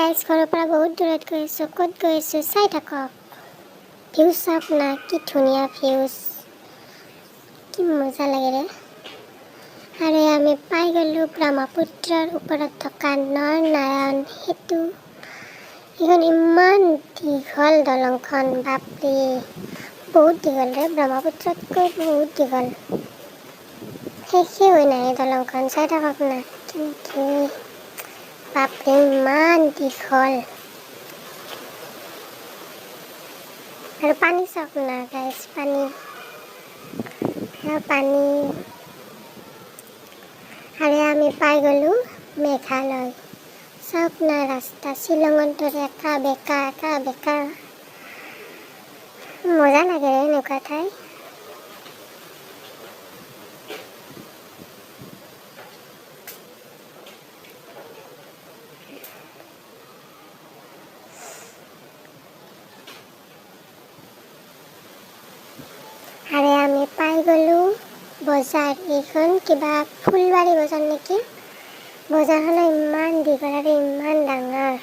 Guys ঘৰৰ পৰা বহুত দূৰত গৈ আছোঁ। ক'ত গৈ আছোঁ চাই থাকক। ভিউজ চাওক না, কি ধুনীয়া ভিউজ, কি মজা লাগে ৰে। আৰু আমি পাই গ'লোঁ ব্ৰহ্মপুত্ৰৰ ওপৰত থকা নৰনাৰায়ণ সেতু। এইখন ইমান দীঘল দলংখন, বাপৰে বহুত দীঘল ৰে, ব্ৰহ্মপুত্ৰতকৈ বহুত দীঘল। শেষে হৈ নাই দলংখন, চাই থাকক না কিন্তু বাপৰে ইমান দীঘল। আৰু পানী চাওক না গাইজ, পানী আৰু আমি পাই গ'লোঁ মেঘালয়। চাওক না ৰাস্তা, শ্বিলঙৰ দৰে একা বেকা মজা লাগে এনেকুৱা ঠাই। আৰু আমি পাই গ'লোঁ বজাৰ। এইখন কিবা ফুলবাৰী বজাৰ নেকি। বজাৰখনো ইমান দীঘল আৰু ইমান ডাঙৰ,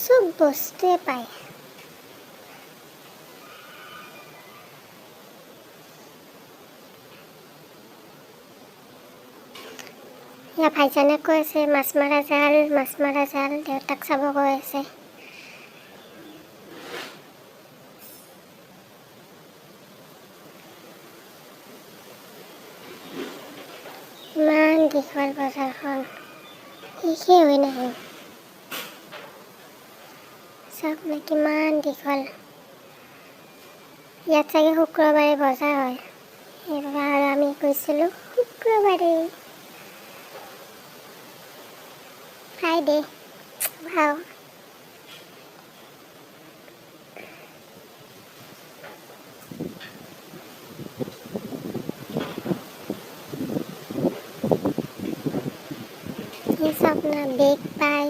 চব বস্তুৱে পায়। ইয়াৰ ভাইজানে কৈ আছে মাছ মৰা জাল, দেউতাক চাব কৈ আছে। ইমান দীঘল বজাৰখন, শেষে হৈ নাহে। চাওক না কিমান দীঘল। ইয়াত চাগে শুক্ৰবাৰে বজাৰ হয়, এইবাৰ আমি গৈছিলোঁ শুক্ৰবাৰে। ফ্ৰাইডে ভাও। এই চাওক না বেগ পায়,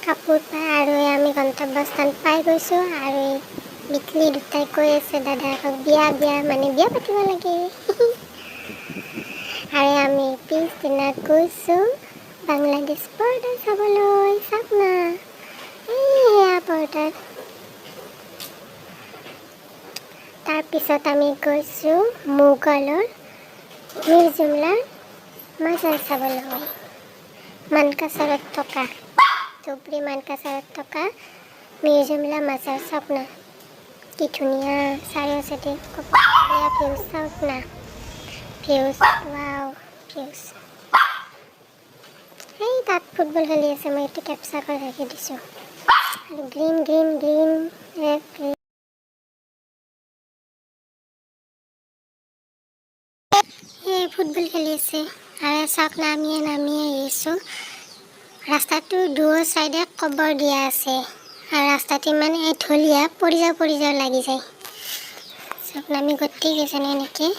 কাপোৰ পায়। আৰু আমি গন্তব্যস্থান পাই গৈছোঁ। আৰু এই বিকলি দুটাই কৈ আছে দাদাহঁতক বিয়া মানে বিয়া পাতিব লাগে। আৰু আমি পিছদিনা গৈছোঁ বাংলাদেশ বৰ্ডাৰ চাবলৈ। চাওক না এইয়া বৰ্ডাৰ। তাৰপিছত আমি গৈছোঁ মোগলৰ মিৰ্জুমলা মাজাৰ চাবলৈ। মানকাছাৰত থকা ধুবুৰী মানকাছাৰত থকা মিৰ্জুমলা মাজাৰ। চাওক না কি ধুনীয়া চাৰিওচাইডে ভিউজ। চাওক না ভিউজ, ৱাও ভিউজ। এই তাত ফুটবল খেলি আছে, মই এইটো কেপচাৰ কৰি ৰাখি দিছোঁ। আৰু গ্ৰীণ এই ফুটবল খেলি আছে। আৰু চাওক না আমি নামি আহিছোঁ। ৰাস্তাটো দুয়ো চাইডে কবৰ দিয়া আছে, আৰু ৰাস্তাটো ইমান এঢলীয়া, পৰি যাওঁ লাগি যায়। চাওক না আমি গোটেইকেইজনে এনেকৈ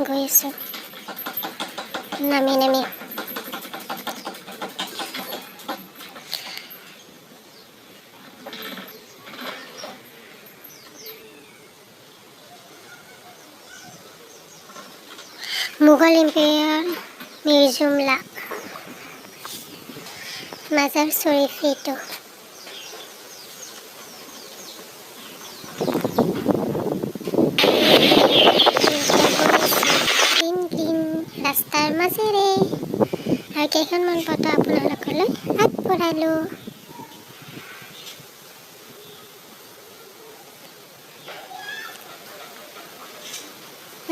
গৈ আছোঁ নামি। মোগল এম্পায়াৰ মিৰ্জুমলা মাজাৰ শ্বৰীফ এইটো। গ্ৰীণ ৰাস্তাৰ মাজেৰে আৰু কেইখনমান ফটো আপোনালোকলৈ আগবঢ়ালোঁ।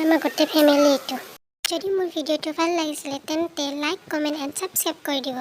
আমাৰ গোটেই ফেমিলি এইটো। যদি মোৰ ভিডিঅ'টো ভাল লাগিছিলে তেন্তে লাইক, কমেণ্ট এণ্ড ছাবস্ক্ৰাইব কৰি দিব।